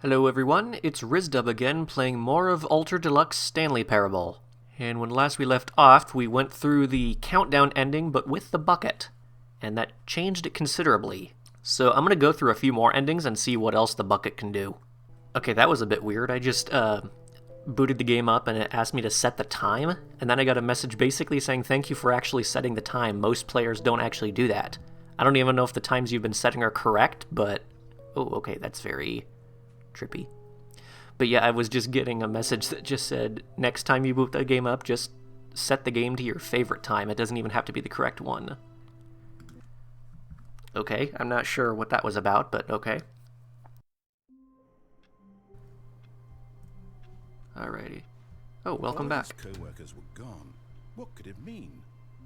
Hello everyone, it's Rizdub again playing more of Ultra Deluxe Stanley Parable. And when last we left off, we went through the countdown ending, but with the bucket. And that changed it considerably. So I'm going to go through a few more endings and see what else the bucket can do. Okay, that was a bit weird. I just booted the game up and it asked me to set the time. And then I got a message basically saying thank you for actually setting the time. Most players don't actually do that. I don't even know if the times you've been setting are correct, but... Oh, okay, that's very... trippy. But yeah, I was just getting a message that just said, next time you boot the game up, just set the game to your favorite time. It doesn't even have to be the correct one. Okay, I'm not sure what that was about, but okay. Alrighty. Oh, welcome back. All his co-workers were gone. What could it mean?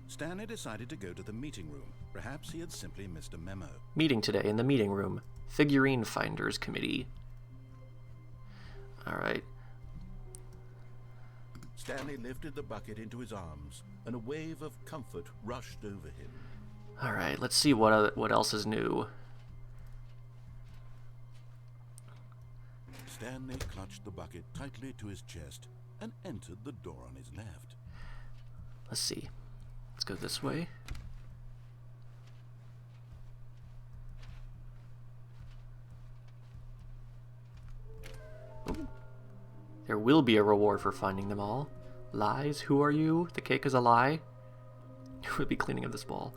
Stanley decided to go to the meeting room. Perhaps he had simply missed a memo. Meeting today in the meeting room. Figurine Finders Committee. Alright. Stanley lifted the bucket into his arms, and a wave of comfort rushed over him. Alright, let's see what else is new. Stanley clutched the bucket tightly to his chest and entered the door on his left. Let's see. Let's go this way. Ooh. There will be a reward for finding them all. Lies? Who are you? The cake is a lie? Who would be cleaning up this ball?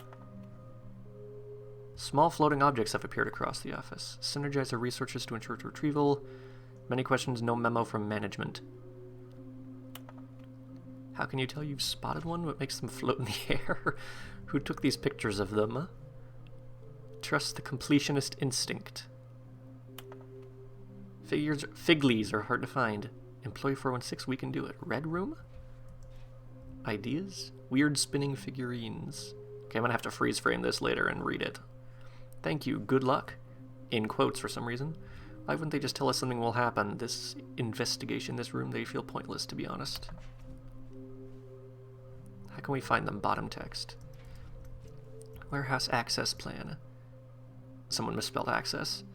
Small floating objects have appeared across the office. Synergize our researches to ensure retrieval. Many questions, no memo from management. How can you tell you've spotted one? What makes them float in the air? Who took these pictures of them? Trust the completionist instinct. Figlies are hard to find. Employee 416, we can do it. Red room? Ideas? Weird spinning figurines. Okay, I'm gonna have to freeze frame this later and read it. Thank you, good luck. In quotes for some reason. Why wouldn't they just tell us something will happen? This investigation, this room, they feel pointless, to be honest. How can we find them? Bottom text. Warehouse access plan. Someone misspelled access.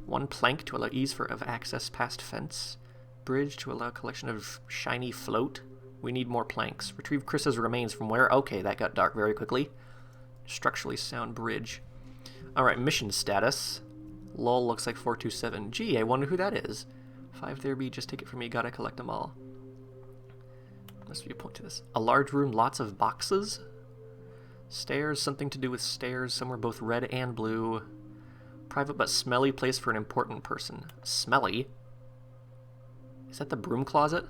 One plank to allow ease of access past fence. Bridge to allow collection of shiny float. We need more planks. Retrieve Chris's remains from where? Okay, that got dark very quickly. Structurally sound bridge. Alright, mission status. Lol looks like 427. Gee, I wonder who that is. 5 there be, just take it from me, gotta collect them all. Must be a point to this. A large room, lots of boxes. Stairs, something to do with stairs, somewhere both red and blue. Private but smelly place for an important person. Smelly? Is that the broom closet?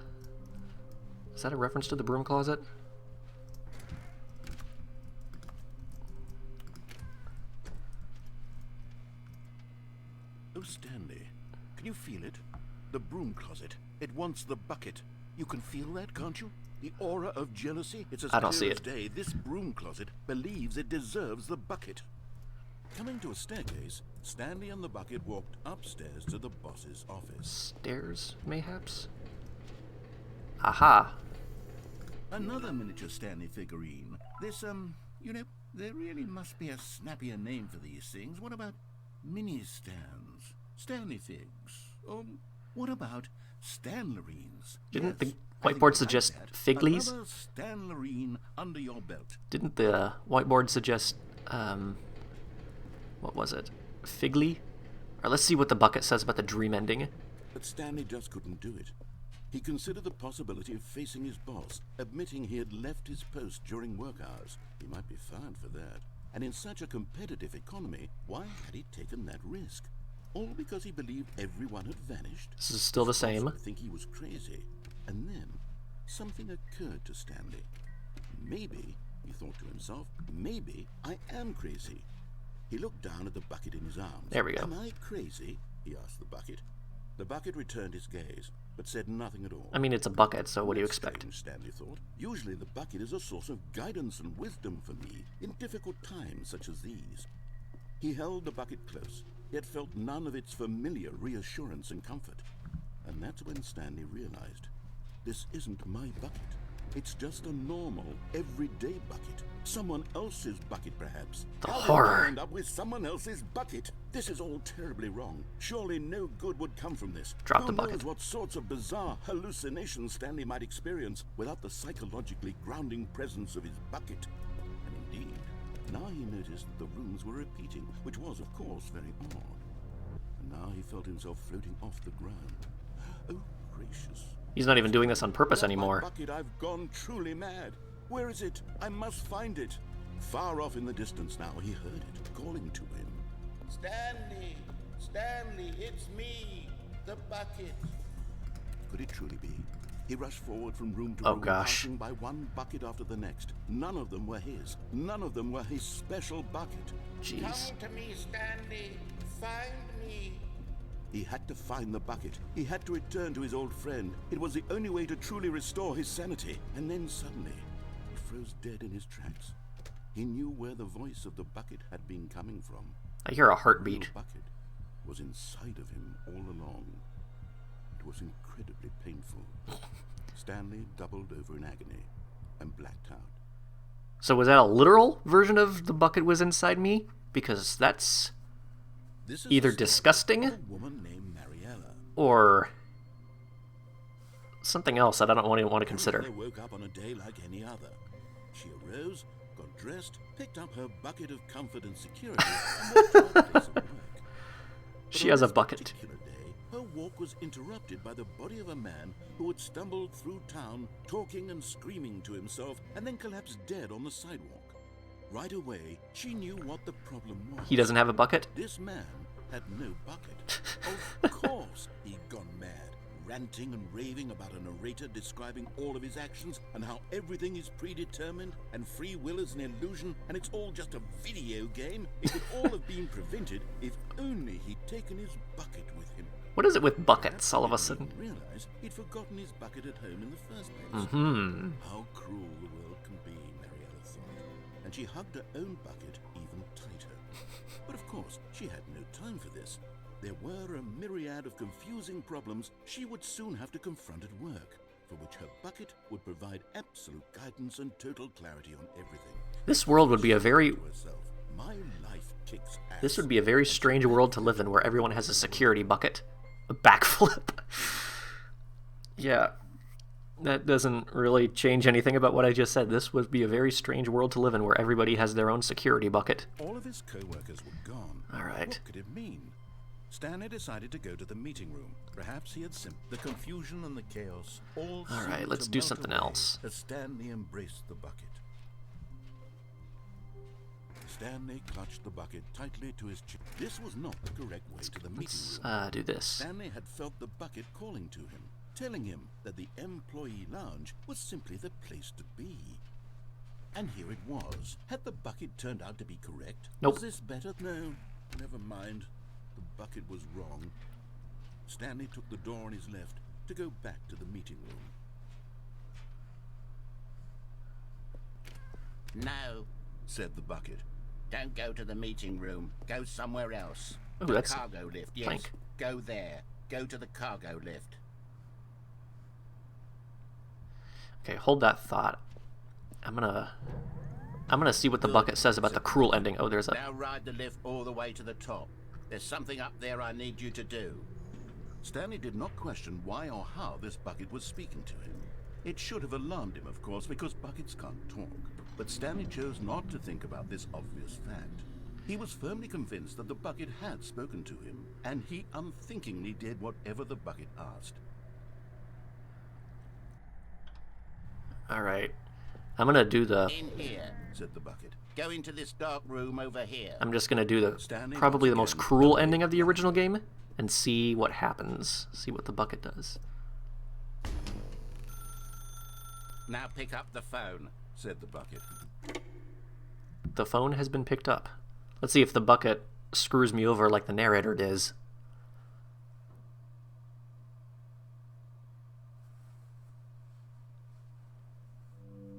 Is that a reference to the broom closet? Oh, Stanley, can you feel it? The broom closet. It wants the bucket. You can feel that, can't you? The aura of jealousy. It's as I don't see clear it. as day. This broom closet believes it deserves the bucket. Coming to a staircase, Stanley and the bucket walked upstairs to the boss's office. Stairs, mayhaps? Aha! Another miniature Stanley figurine. This, you know, there really must be a snappier name for these things. What about mini Stans? Stanley figs? What about Stanlurines? Didn't Yes, the I think whiteboard you suggest like that. figlies? Another Stanlurine under your belt. Didn't the whiteboard suggest, what was it? Figly? Or let's see what the bucket says about the dream ending. But Stanley just couldn't do it. He considered the possibility of facing his boss, admitting he had left his post during work hours. He might be fired for that. And in such a competitive economy, why had he taken that risk? All because he believed everyone had vanished? This is still the same. I think he was crazy. And then, something occurred to Stanley. Maybe, he thought to himself, maybe I am crazy. He looked down at the bucket in his arms. There we go. Am I crazy? He asked the bucket. The bucket returned his gaze, but said nothing at all. I mean, it's a bucket, so what do you expect? Strange, Stanley thought. Usually the bucket is a source of guidance and wisdom for me in difficult times such as these. He held the bucket close, yet felt none of its familiar reassurance and comfort. And that's when Stanley realized, this isn't my bucket. It's just a normal, everyday bucket. Someone else's bucket, perhaps. The How horror. did I end up with someone else's bucket? This is all terribly wrong. Surely no good would come from this. Drop the Who bucket. knows what sorts of bizarre hallucinations Stanley might experience without the psychologically grounding presence of his bucket. And indeed, now he noticed that the rooms were repeating, which was, of course, very odd. And now he felt himself floating off the ground. Oh, gracious. He's not even doing this on purpose Without my anymore. bucket, I've gone truly mad. Where is it? I must find it. Far off in the distance now, he heard it, calling to him. Stanley! Stanley, it's me! The bucket! Could it truly be? He rushed forward from room to Oh, room, gosh. passing by one bucket after the next. None of them were his. None of them were his special bucket. Jeez. Come to me, Stanley! Find me! He had to find the bucket. He had to return to his old friend. It was the only way to truly restore his sanity. And then suddenly, he froze dead in his tracks. He knew where the voice of the bucket had been coming from. I hear a The heartbeat. real bucket was inside of him all along. It was incredibly painful. Stanley doubled over in agony and blacked out. So was that a literal version of the bucket was inside me? Because that's This is either the story disgusting of a woman named Mariella. or something else that I don't want to consider. Mariella woke up on a day like any other. She arose, got dressed, picked up her bucket of comfort and security, and went to her place of work. But She on has a this bucket. particular day, her walk was interrupted by the body of a man who had stumbled through town, talking and screaming to himself, and then collapsed dead on the sidewalk. Right away, she knew what the problem was. He doesn't have a bucket? This man had no bucket. Of course he'd gone mad, ranting and raving about a narrator describing all of his actions and how everything is predetermined and free will is an illusion and it's all just a video game. It could all have been prevented if only he'd taken his bucket with him. What is it with buckets Perhaps all of he a didn't sudden? even realize he'd forgotten his bucket at home in the first place. Hmm. How cruel the world can be, Mariella thought, and she hugged her own bucket even tighter. But of course, she had no time for this. There were a myriad of confusing problems she would soon have to confront at work, for which her bucket would provide absolute guidance and total clarity on everything. This world would be a very To herself, my life kicks ass. This would be a very strange world to live in where everyone has a security bucket. A backflip. Yeah. That doesn't really change anything about what I just said. This would be a very strange world to live in where everybody has their own security bucket. All of his co-workers were gone. All right. What could it mean? Stanley decided to go to the meeting room. Perhaps he had the confusion and the chaos all All right, seemed let's to do melt something away else. as Stanley embraced the bucket. Stanley clutched the bucket tightly to his chest. This was not the correct way to the meeting room. Do this. Stanley had felt the bucket calling to him, telling him that the employee lounge was simply the place to be. And here it was. Had the bucket turned out to be correct? Nope. Was this better? No, never mind. The bucket was wrong. Stanley took the door on his left to go back to the meeting room. No, Said the bucket. don't go to the meeting room. Go somewhere else. Oh, The that's cargo lift, yes. plank. Go there. Go to the cargo lift. Okay, hold that thought. I'm gonna see what the bucket says about the cruel ending. Oh, there's a Now ride the lift all the way to the top. There's something up there I need you to do. Stanley did not question why or how this bucket was speaking to him. It should have alarmed him, of course, because buckets can't talk. But Stanley chose not to think about this obvious fact. He was firmly convinced that the bucket had spoken to him, and he unthinkingly did whatever the bucket asked. All right. I'm gonna do the. In here. Said the bucket. Go into this dark room over here. I'm just gonna do the Stanley probably the once most again cruel doubled ending of the over. original game, and see what happens. See what the bucket does. Now pick up the phone. Said the bucket. The phone has been picked up. Let's see if the bucket screws me over like the narrator does.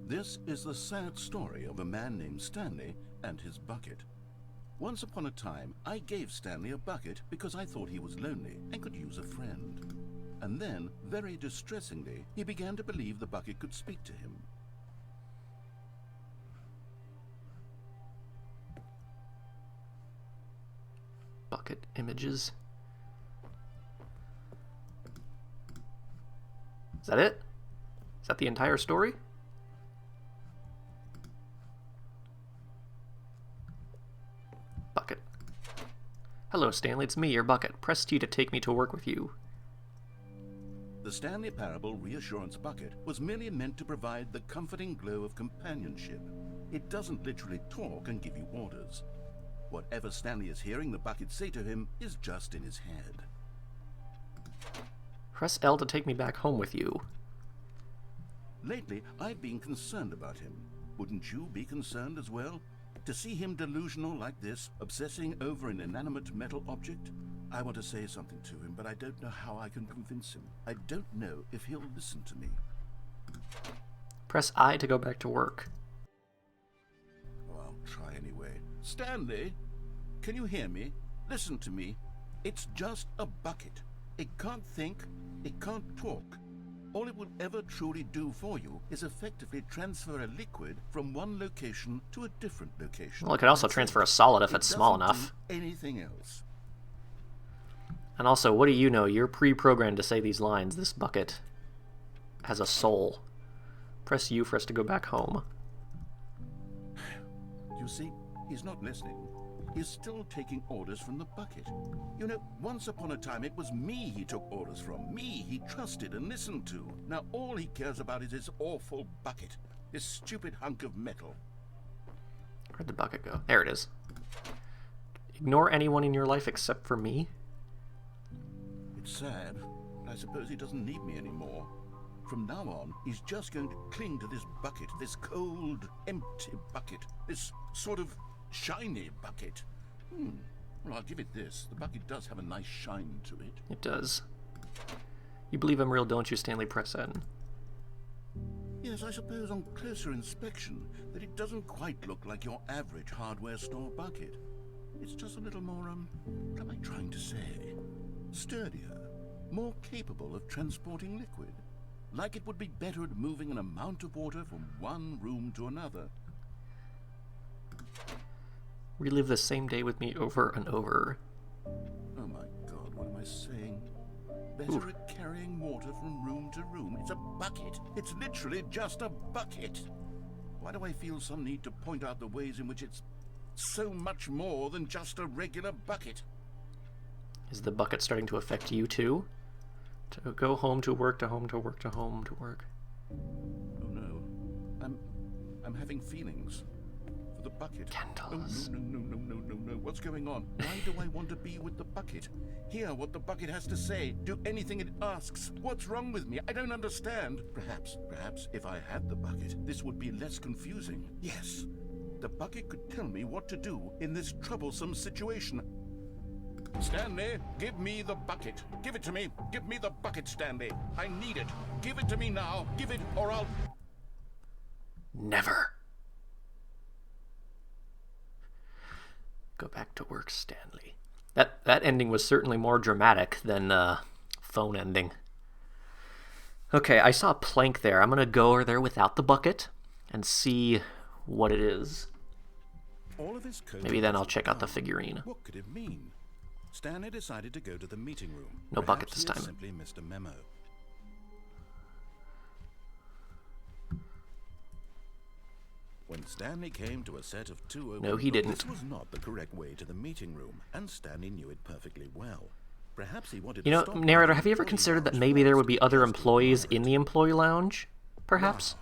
This is the sad story of a man named Stanley and his bucket. Once upon a time, I gave Stanley a bucket because I thought he was lonely and could use a friend. And then, very distressingly, he began to believe the bucket could speak to him. Bucket images. Is that it? Is that the entire story? Bucket. Hello, Stanley. It's me, your bucket. Press T to take me to work with you. The Stanley Parable Reassurance Bucket was merely meant to provide the comforting glow of companionship. It doesn't literally talk and give you orders. Whatever Stanley is hearing the bucket say to him is just in his head. Press L to take me back home with you. Lately, I've been concerned about him. Wouldn't you be concerned as well? To see him delusional like this, obsessing over an inanimate metal object? I want to say something to him, but I don't know how I can convince him. I don't know if he'll listen to me. Press I to go back to work. Oh, I'll try anyway. Stanley, can you hear me? Listen to me. It's just a bucket. It can't think, it can't talk. All it will ever truly do for you is effectively transfer a liquid from one location to a different location. Well, it could also transfer a solid if it's small enough. Doesn't do anything else. And also, what do you know? You're pre-programmed to say these lines. This bucket has a soul. Press U for us to go back home. You see, he's not listening. He's still taking orders from the bucket. You know, once upon a time it was me he took orders from. Me he trusted and listened to. Now all he cares about is his awful bucket. This stupid hunk of metal. Where'd the bucket go? There it is. Ignore anyone in your life except for me? It's sad, but I suppose he doesn't need me anymore. From now on, he's just going to cling to this bucket, this cold, empty bucket, this sort of shiny bucket. Well, I'll give it this. The bucket does have a nice shine to it. It does. You believe I'm real, don't you, Stanley? Press N. Yes, I suppose on closer inspection that it doesn't quite look like your average hardware store bucket. It's just a little more, what am I trying to say? Sturdier, more capable of transporting liquid. Like it would be better at moving an amount of water from one room to another. Relive the same day with me over and over. Oh my God, what am I saying? Better at carrying water from room to room. It's a bucket. It's literally just a bucket. Why do I feel some need to point out the ways in which it's so much more than just a regular bucket? Is the bucket starting to affect you too? To go home to work, to home to work, to home to work. Oh no. I'm having feelings. For the bucket. Candles. Oh, no. What's going on? Why do I want to be with the bucket? Hear what the bucket has to say. Do anything it asks. What's wrong with me? I don't understand. Perhaps if I had the bucket, this would be less confusing. Yes. The bucket could tell me what to do in this troublesome situation. Stanley, give me the bucket. Give it to me. Give me the bucket, Stanley. I need it. Give it to me now. Give it or I'll... Never. Go back to work, Stanley. That ending was certainly more dramatic than phone ending. Okay, I saw a plank there. I'm going to go over there without the bucket and see what it is. All of his code Maybe then I'll check out the figurine. What could it mean? Stanley decided to go to the meeting room. No bucket Perhaps this he had time. Simply missed a memo. When Stanley came to a set of two open No, he books, didn't. This was not the correct way to the meeting room, and Stanley knew it perfectly well. Perhaps he wanted You to know, stop narrator, by have you ever the considered that employee maybe there would be lounge other first to employees admire in it? the employee lounge? Perhaps?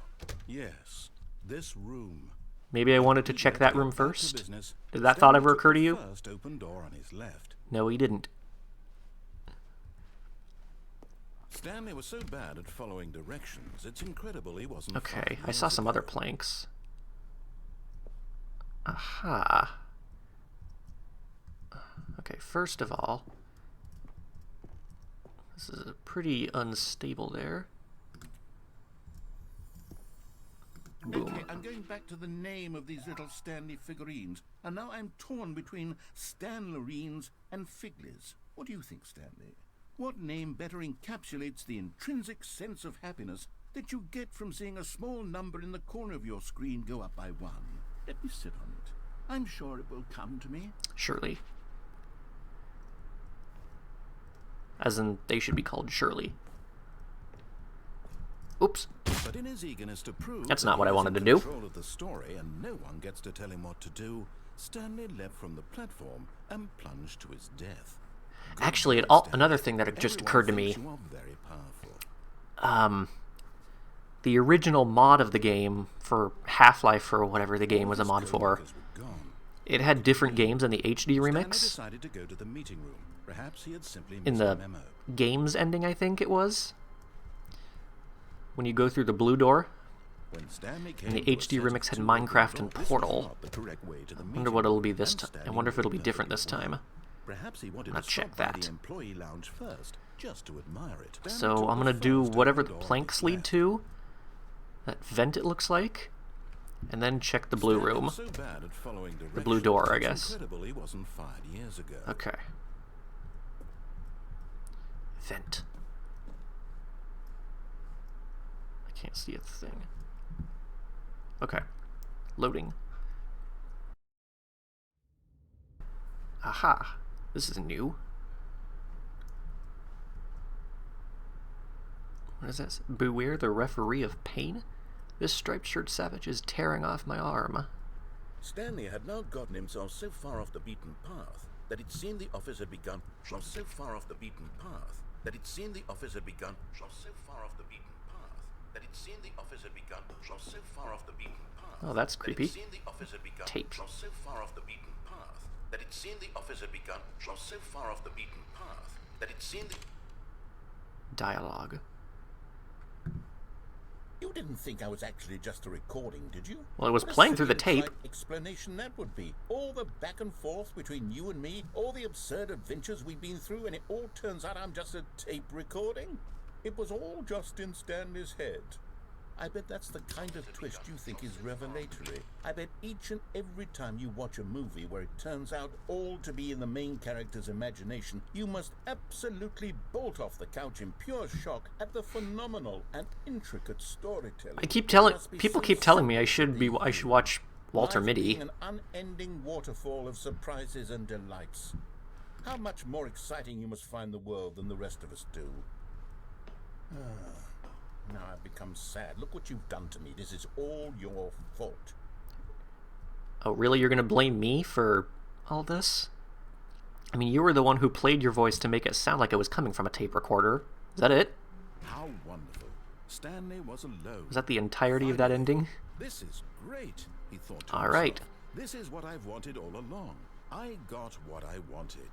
Yes, this room. Maybe I wanted to He check went that to room get back to first? business. Did that thought Stanley ever took occur to the you? First open door on his left. No, he didn't. Stanley was so bad at following directions, it's incredible he wasn't. Okay, 5 I saw years some ago. other planks. Aha. Okay, first of all, this is pretty unstable there. Boom. Okay, I'm going back to the name of these little Stanley figurines, and now I'm torn between Stanlurines and Figlies. What do you think, Stanley? What name better encapsulates the intrinsic sense of happiness that you get from seeing a small number in the corner of your screen go up by 1? Let me sit on it. I'm sure it will come to me. Shirley. As in, they should be called Shirley. Oops. But in his eagerness to prove That's not what I wanted to do. Control of the story and no one gets to tell him what to do, Stanley leapt from the platform and plunged to his death. Actually, another thing that just occurred to me. Very powerful. The original mod of the game for Half-Life or whatever the game was a mod for, it had different games in the HD remix. Decided to go to the meeting room. Perhaps he had simply In the game's ending, I think it was. When you go through the blue door. And the HD remix had Minecraft and Portal. I wonder what it'll be this time. I wonder if it'll be different this time. Perhaps he wanted I'll to check stop by that. the employee lounge first, just to admire it. So I'm gonna do whatever the planks lead to. That vent, it looks like. And then check the blue room. The blue door, I guess. Okay. Vent. I can't see a thing. Okay. Loading. Aha. This is new. What is this? Beware the referee of pain? This striped shirt savage is tearing off my arm. Stanley had now gotten himself so far off the beaten path that it seemed the office had begun. So far off the beaten path that it seemed the office had begun. So far off the beaten path that it seemed the office had begun. So far off the beaten path. Oh, that's creepy. Tape. So far off the beaten path that it seemed the office had begun. So far off the beaten path that it seemed the... Dialogue. You didn't think I was actually just a recording, did you? Well, it was playing through the tape. What explanation that would be. All the back and forth between you and me, all the absurd adventures we've been through, and it all turns out I'm just a tape recording? It was all just in Stanley's head. I bet that's the kind of twist you think is revelatory. I bet each and every time you watch a movie where it turns out all to be in the main character's imagination, you must absolutely bolt off the couch in pure shock at the phenomenal and intricate storytelling. People keep telling me I should watch Walter Life Mitty. being an unending waterfall of surprises and delights. How much more exciting you must find the world than the rest of us do. Now I've become sad. Look what you've done to me. This is all your fault. Oh, really? You're gonna blame me for all this? I mean, you were the one who played your voice to make it sound like it was coming from a tape recorder. Is that it? How wonderful. Stanley was alone. Was that the entirety of that ending? This is great, he thought to All himself. right. This is what I've wanted all along. I got what I wanted.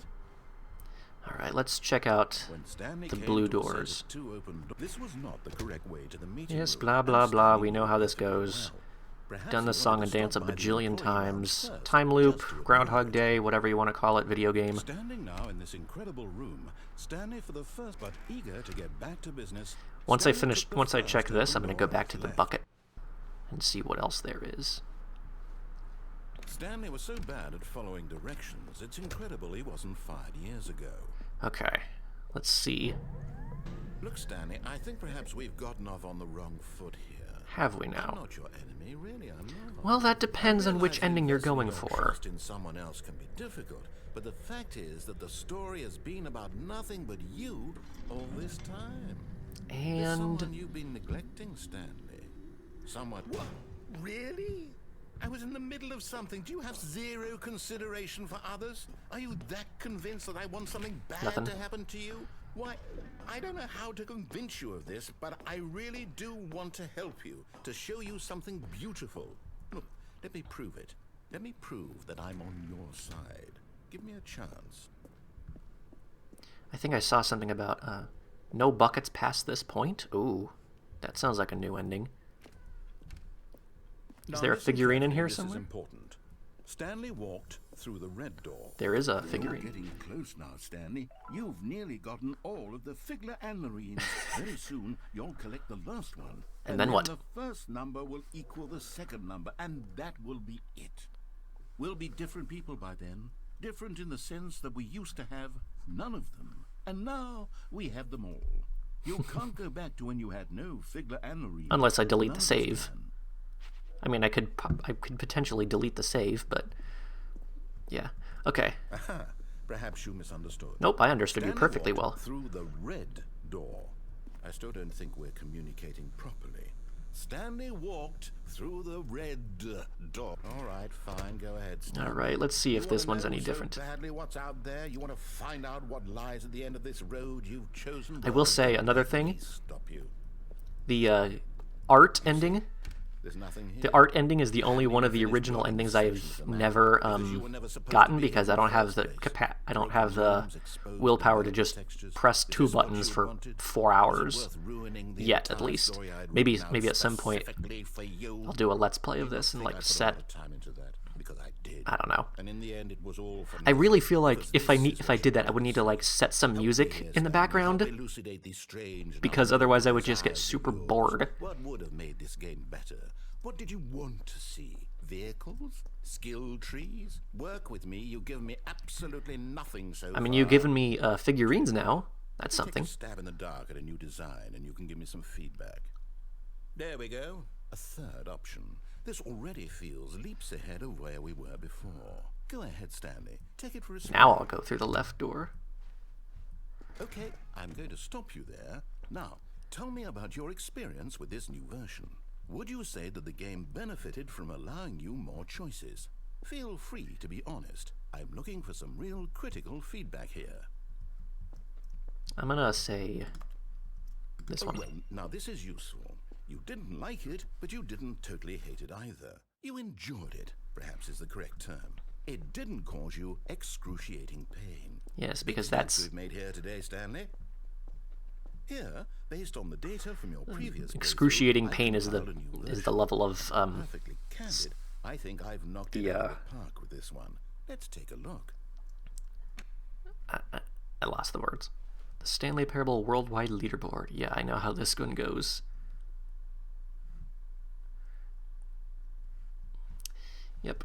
All right, let's check out When Stanley the came blue to say doors. the two open this was not the correct way to the meeting Yes, room, blah, and blah, blah. Stanley We know how knew this that very goes. well. Perhaps Done he this song wanted and to dance a stop by the bajillion employee lounge times. first, Time loop, just to Groundhog admire it. Day, whatever you want to call it, video game. Standing now in this incredible room, Stanley for the first but eager to get back to business. Once I Stanley took the once I first check this, open I'm gonna door go back to the left. bucket and see what else there is. Stanley was so bad at following directions, it's incredible he wasn't fired years ago. Okay, let's see. Look, Stanley, I think perhaps we've gotten off on the wrong foot here. Have we I'm now? not your enemy, really, I'm not. Well, that depends on which Realizing ending you're investment going or for. trust in someone else can be difficult, but the fact is that the story has been about nothing but you all this time. There's And someone you've been neglecting, Stanley. Someone. What? Really? I was in the middle of something. Do you have zero consideration for others? Are you that convinced that I want something bad Nothing. to happen to you? Why, I don't know how to convince you of this, but I really do want to help you, to show you something beautiful. Look, let me prove it. Let me prove that I'm on your side. Give me a chance. I think I saw something about no buckets past this point. Ooh, that sounds like a new ending. Is there a figurine in here somewhere? This is important. Stanley walked through the red door. There is a You're figurine. getting close now, Stanley. You've nearly gotten all of the Stanlurines. Very soon, you'll collect the last one. And then what? The first number will equal the second number, and that will be it. We'll be different people by then. Different in the sense that we used to have none of them. And now we have them all. You can't go back to when you had no Stanlurines. Unless I delete the save. I mean, I could potentially delete the save, but yeah. Okay. Aha. Perhaps you misunderstood. Nope, I understood you Stanley perfectly walked well. through the red door. I still don't think we're communicating properly. Stanley walked through the red door. All right, fine, go ahead, Stanley. All right, let's see if this one's any different. So badly what's out there? You want to find out what lies at the end of this road you've chosen? I will say another thing. Stop you. The art ending. There's nothing here. The art ending is the only one of the original endings I've never gotten because I don't have the willpower to just press 2 buttons for 4 hours yet, at least. Maybe at some point I'll do a let's play of this and like set. I don't know. I really feel like if I did that, I would need to like set some music in the background because otherwise I would just get super bored. What would have made this game better? What did you want to see? Vehicles? Skill trees? Work with me. You've given me absolutely nothing so far. I mean, you've given me figurines now. That's something. Take a stab in the dark at a new design, and you can give me some feedback. There we go. A third option. This already feels leaps ahead of where we were before. Go ahead, Stanley. Take it for a spin. Now I'll go through the left door. Okay, I'm going to stop you there. Now, tell me about your experience with this new version. Would you say that the game benefited from allowing you more choices? Feel free to be honest. I'm looking for some real critical feedback here. I'm gonna say this one. Well, now this is useful. You didn't like it, but you didn't totally hate it either. You enjoyed it, perhaps is the correct term. It didn't cause you excruciating pain. Yes, because Big that's we've made here today, Stanley. Here, based on the data from your previous excruciating playthrough, I pain is compiled a the new level of perfectly candid. I think I've knocked it out of the park with this one. Let's take a look. I lost the words. The Stanley Parable Worldwide Leaderboard. Yeah, I know how this one goes. Yep.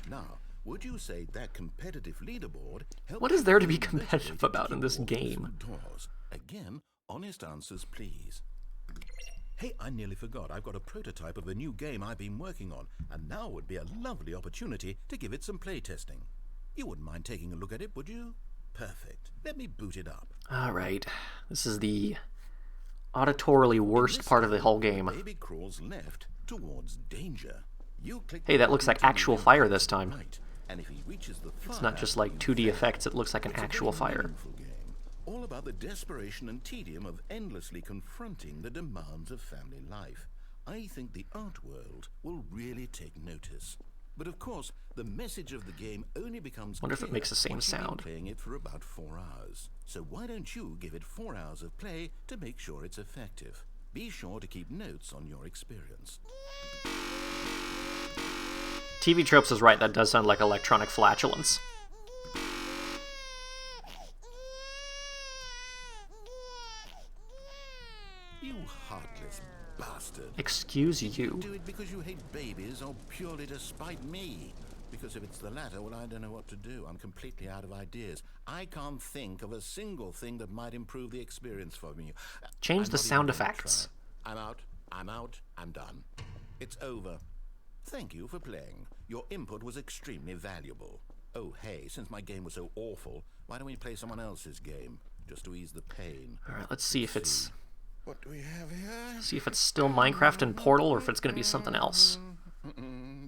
Now, would you say that competitive leaderboard helped? What is there to be you competitive motivate about to in keep this walking game? through doors? Again, honest answers, please. Hey, I nearly forgot. I've got a prototype of a new game I've been working on, and now would be a lovely opportunity to give it some playtesting. You wouldn't mind taking a look at it, would you? Perfect. Let me boot it up. All right. This is the auditorily worst part of the whole game. Baby crawls left towards danger. You click Hey, that looks like actual fire this time. right, and if he reaches the fire, It's not just like 2D effects, it looks like an it's a actual very fire. meaningful game, all about the desperation and tedium of endlessly confronting the demands of family life. I think the art world will really take notice. But of course, the message of the game only becomes Wonder if it clear makes the same once you've been sound. playing it for about 4 hours. So why don't you give it 4 hours of play to make sure it's effective? Be sure to keep notes on your experience. TV Tropes is right, that does sound like electronic flatulence. You heartless bastard. Excuse you. Do it because you hate babies or purely to spite me? Because if it's the latter, well, I don't know what to do. I'm completely out of ideas. I can't think of a single thing that might improve the experience for me. Change I'm the not sound even gonna effects. try. I'm out, I'm done. It's over. Thank you for playing. Your input was extremely valuable. Oh, hey, since my game was so awful, why don't we play someone else's game? Just to ease the pain. Alright, let's see if it's What do we have here? still Minecraft and Portal or if it's gonna be something else.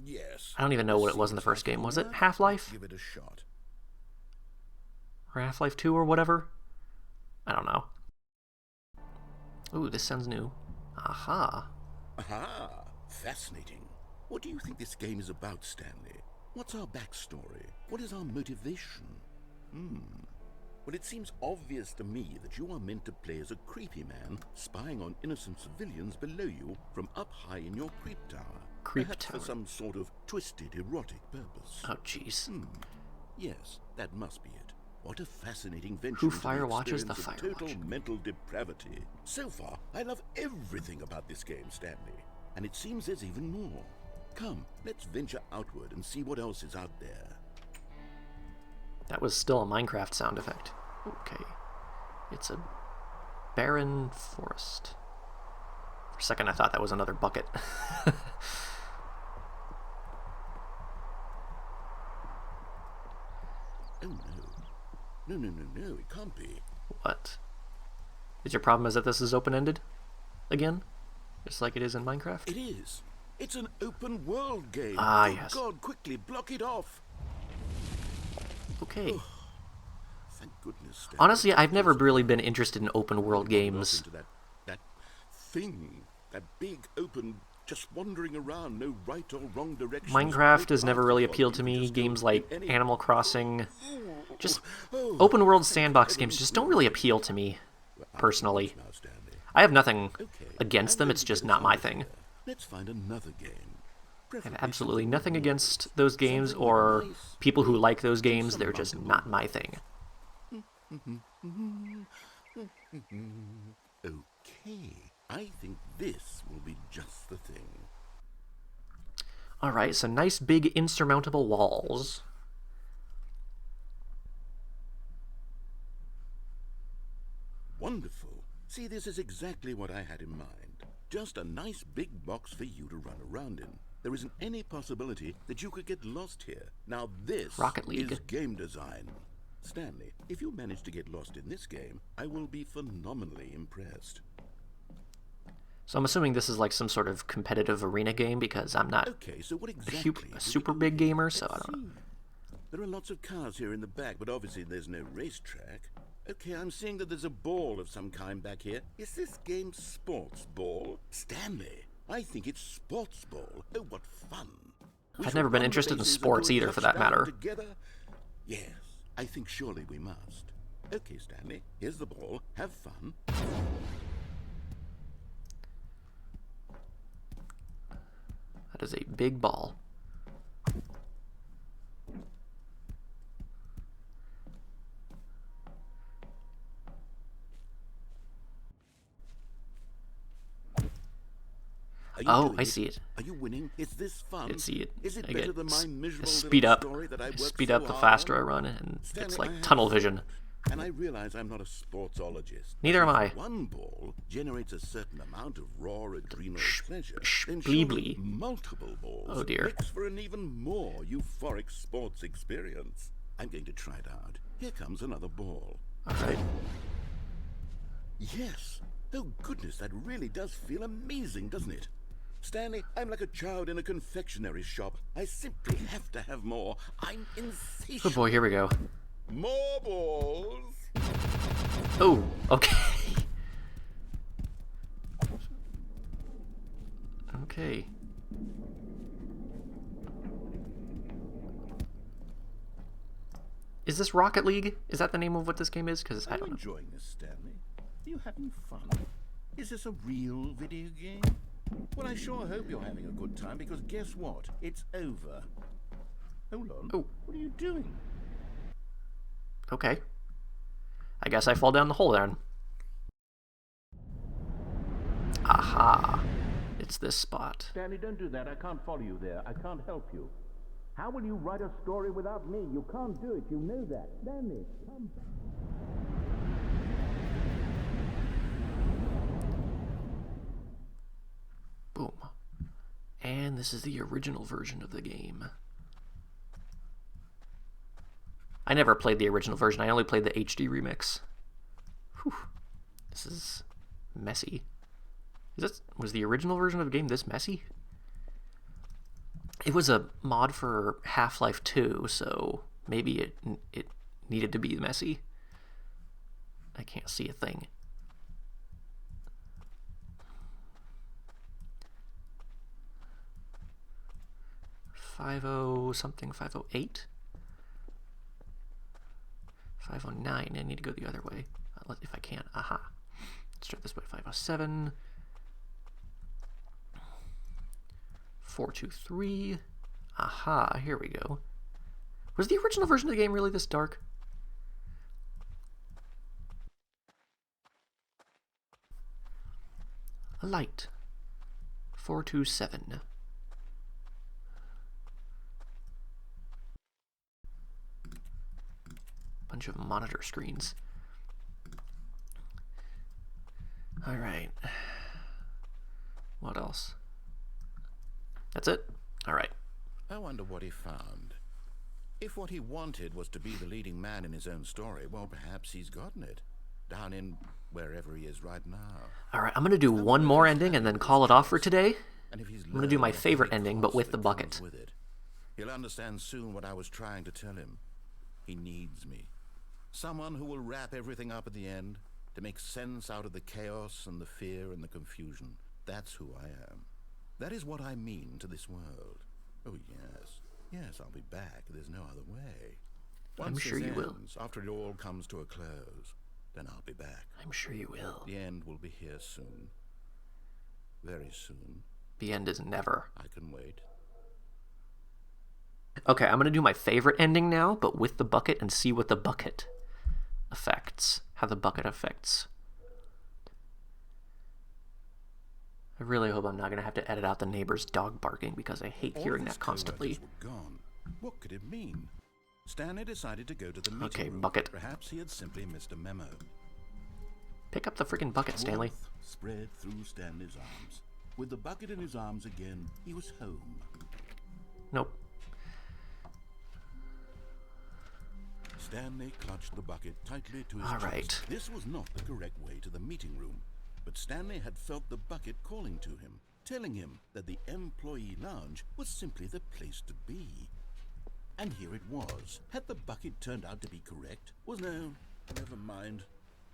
Yes. I don't even know what it was in the first game. Was it Half-Life? Give it a shot. Or Half-Life 2 or whatever? I don't know. Ooh, this sounds new. Aha. Aha! Fascinating. What do you think this game is about, Stanley? What's our backstory? What is our motivation? Well, it seems obvious to me that you are meant to play as a creepy man spying on innocent civilians below you from up high in your creep tower. Creep Perhaps tower. for some sort of twisted erotic purpose. Oh, jeez. Yes, that must be it. What a fascinating venture. Who into the fire watches the experience fire of total watch? mental depravity. So far, I love everything about this game, Stanley. And it seems there's even more. Come, let's venture outward and see what else is out there. That was still a Minecraft sound effect. Okay. It's a barren forest. For a second I thought that was another bucket. Oh no. No, it can't be. What? Is your problem is that this is open-ended? Again? Just like it is in Minecraft? It is. It's an open world game. Ah, Good yes. God, quickly, block it off. Okay. Thank goodness. Stanley. Honestly, I've never really been interested in open world games. Into that thing, that big open, just wandering around, no right or wrong direction. Minecraft has never really appealed to me. Games like Animal Crossing, just open world sandbox games just don't really appeal to me, personally. I have nothing against them, it's just not my thing. Let's find another game. I have absolutely nothing against those games or people who like those games, they're just not my thing. Okay, I think this will be just the thing. Alright, so nice big insurmountable walls. Wonderful. See, this is exactly what I had in mind. Just a nice big box for you to run around in. There isn't any possibility that you could get lost here. Now this Rocket League. is game design. Stanley, if you manage to get lost in this game, I will be phenomenally impressed. So I'm assuming this is like some sort of competitive arena game because I'm not Okay, so what exactly a super big gamer, so I Let's don't know. see. There are lots of cars here in the back, but obviously there's no racetrack. Okay, I'm seeing that there's a ball of some kind back here. Is this game sports ball? Stanley, I think it's sports ball. Oh, what fun. We I've shall never been run the interested in bases and sports do a either, for that touchdown matter. Together? Yes, I think surely we must. Okay, Stanley, here's the ball. Have fun. That is a big ball. Are you Oh, doing I see it. Are you winning? Is this fun? I see it. Is it I better get than my miserable speed little up. story that I worked Speed so up the hard faster on? I run, and Stanley, it's I like have tunnel thought, vision. And I realize I'm not a sportsologist. Neither am If I. One ball generates a certain amount of raw adrenal pleasure. Then bleebly. surely multiple balls Oh, dear. makes for an even more euphoric sports experience. I'm going to try it out. Here comes another ball. Alright. Yes. Oh, goodness, that really does feel amazing, doesn't it? Stanley, I'm like a child in a confectionery shop. I simply have to have more. I'm insatiable. Oh boy, here we go. More balls. Oh, okay. Okay. Is this Rocket League? Is that the name of what this game is? Because I Are you don't know. enjoying this, Stanley? Are you having fun? Is this a real video game? Well, I sure hope you're having a good time, because guess what? It's over. Hold on. Oh. What are you doing? Okay. I guess I fall down the hole then. Aha. It's this spot. Stanley, don't do that. I can't follow you there. I can't help you. How will you write a story without me? You can't do it. You know that. Stanley, come back. Boom. And this is the original version of the game. I never played the original version. I only played the HD remix. Whew. This is messy. Was the original version of the game this messy? It was a mod for Half-Life 2, so maybe it needed to be messy. I can't see a thing. Something 508. 509. I need to go the other way if I can. Aha. Let's start this way. 507. 423. Aha, here we go. Was the original version of the game really this dark? A light. 427. range of monitor screens. Alright. What else? That's it? Alright. I wonder what he found. If what he wanted was to be the leading man in his own story, well, perhaps he's gotten it. Down in wherever he is right now. Alright, I'm going to do one more ending and then call it off for today. And if he's I'm going to do my favorite ending, but with the bucket. With it, he'll understand soon what I was trying to tell him. He needs me. Someone who will wrap everything up at the end to make sense out of the chaos and the fear and the confusion. That's who I am. That is what I mean to this world. Oh, yes. Yes, I'll be back. There's no other way. I'm sure you will. After it all comes to a close, then I'll be back. I'm sure you will. The end will be here soon. Very soon. The end is never. I can wait. Okay, I'm going to do my favorite ending now, but with the bucket and see what the bucket affects. How the bucket affects. I really hope I'm not going to have to edit out the neighbor's dog barking because I hate hearing that constantly. Gone. What could it mean? Stanley decided to go to the meeting room. Bucket. Perhaps he had simply missed a memo. Pick up the freaking bucket, Stanley. Warmth spread through Stanley's arms. With the bucket in his arms again, he was home. Nope. Stanley clutched the bucket tightly to his All chest. right. This was not the correct way to the meeting room, but Stanley had felt the bucket calling to him, telling him that the employee lounge was simply the place to be. And here it was. Had the bucket turned out to be correct? Was no, never mind.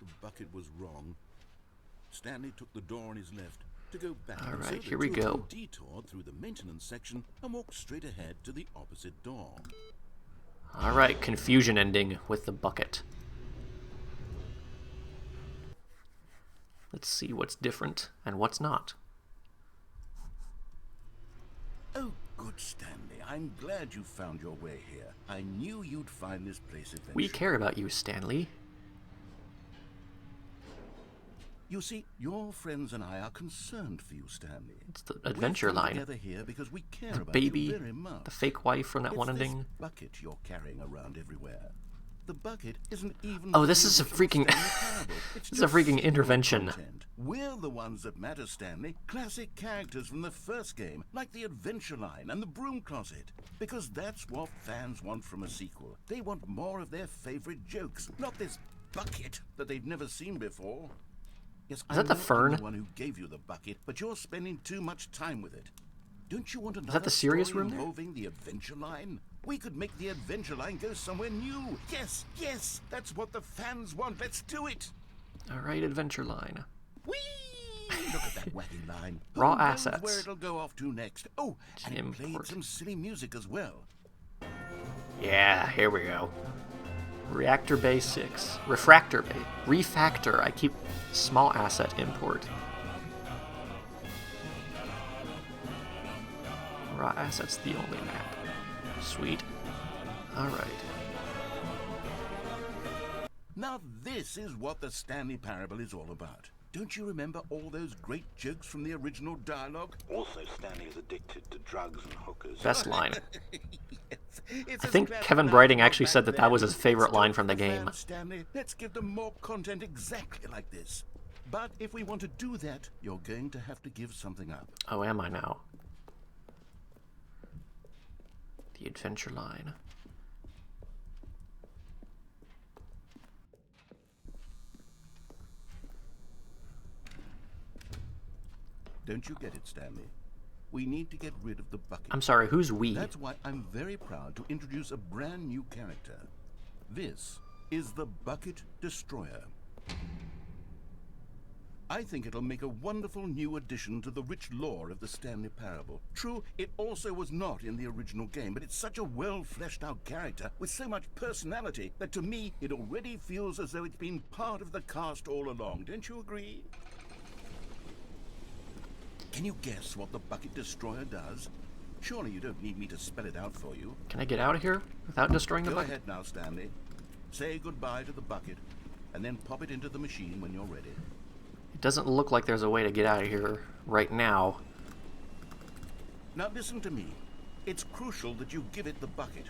The bucket was wrong. Stanley took the door on his left to go back. All and right, so here we the two go. detoured through the maintenance section and walked straight ahead to the opposite door. All right, confusion ending with the bucket. Let's see what's different and what's not. Oh, good Stanley. I'm glad you found your way here. I knew you'd find this place eventually. We care about you, Stanley. You see, your friends and I are concerned for you, Stanley. It's the adventure We've come line. together here because we care The about baby, you very much. the fake wife from that It's one this ending. bucket you're carrying around everywhere. The bucket isn't even. Oh, this is a freaking... It's this is a just freaking simple intervention. content. We're the ones that matter, Stanley. Classic characters from the first game, like the adventure line and the broom closet. Because that's what fans want from a sequel. They want more of their favorite jokes, not this bucket that they've never seen before. Yes, Is that the fern? I'm the one who gave you the bucket, but you're spending too much time with it. Don't you want another that the serious story room there? involving the adventure line? We could make the adventure line go somewhere new. Yes, yes, that's what the fans want. Let's do it. All right, adventure line. Whee! Look at that wacky line. Raw Who knows assets. where it'll go off to next? Oh, and it played Import. some silly music as well. Yeah, here we go. Reactor Bay 6. Refractor Bay. Refactor. I keep small asset import. Raw assets the only map. Sweet. Alright. Now this is what the Stanley Parable is all about. Don't you remember all those great jokes from the original dialogue? Also, Stanley is addicted to drugs and hookers. Best line. It's I as think clever Kevin now Brighting as actually back said that then. was his favorite Let's line do it from the for game. fans, Stanley. Let's give them more content exactly like this. But if we want to do that, you're going to have to give something up. Oh, am I now? The adventure line. Don't you get it, Stanley? We need to get rid of the bucket. I'm sorry, who's we? That's why I'm very proud to introduce a brand new character. This is the Bucket Destroyer. I think it'll make a wonderful new addition to the rich lore of the Stanley Parable. True, it also was not in the original game, but it's such a well-fleshed-out character with so much personality that to me it already feels as though it's been part of the cast all along. Don't you agree? Can you guess what the Bucket Destroyer does? Surely you don't need me to spell it out for you. Can I get out of here without destroying the Go bucket? ahead now, Stanley. Say goodbye to the bucket, and then pop it into the machine when you're ready. It doesn't look like there's a way to get out of here right now. Now listen to me. It's crucial that you give it the bucket.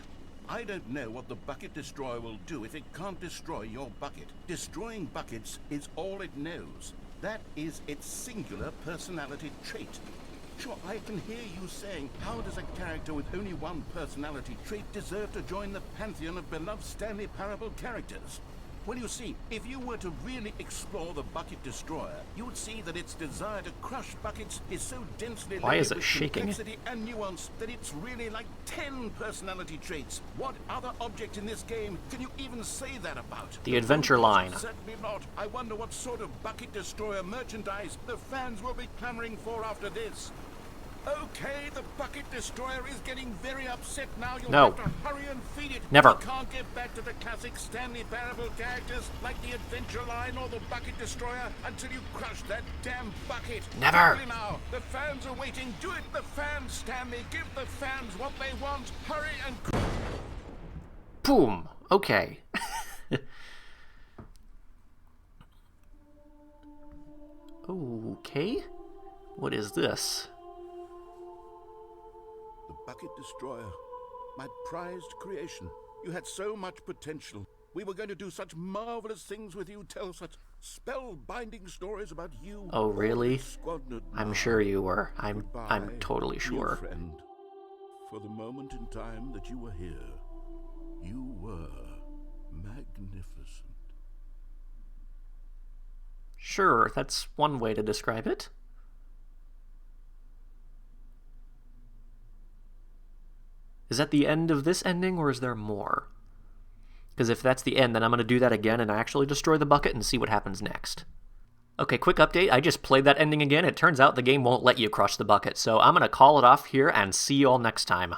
I don't know what the Bucket Destroyer will do if it can't destroy your bucket. Destroying buckets is all it knows. That is its singular personality trait. Sure, I can hear you saying, how does a character with only one personality trait deserve to join the pantheon of beloved Stanley Parable characters? Well, you see, if you were to really explore the Bucket Destroyer, you would see that its desire to crush buckets is so densely Why is layered it with shaking? complexity and nuance that it's really like 10 personality traits. What other object in this game can you even say that about? The adventure line. Certainly not. I wonder what sort of Bucket Destroyer merchandise the fans will be clamoring for after this. Okay, the Bucket Destroyer is getting very upset now. You'll No. have to hurry and feed it. Never. We can't get back to the classic Stanley Parable characters like the Adventure Line or the Bucket Destroyer until you crush that damn bucket. Never. Hurry now. The fans are waiting. Do it, the fans, Stanley. Give the fans what they want. Hurry and... Boom. Okay. Okay. What is this? The Bucket Destroyer. My prized creation. You had so much potential. We were going to do such marvelous things with you, tell such spell-binding stories about you. Oh, really? Squadron. I'm sure you were. I'm Goodbye, totally dear sure. friend. For the moment in time that you were here, you were magnificent. Sure, that's one way to describe it. Is that the end of this ending, or is there more? Because if that's the end, then I'm going to do that again and actually destroy the bucket and see what happens next. Okay, quick update. I just played that ending again. It turns out the game won't let you crush the bucket, so I'm going to call it off here and see you all next time.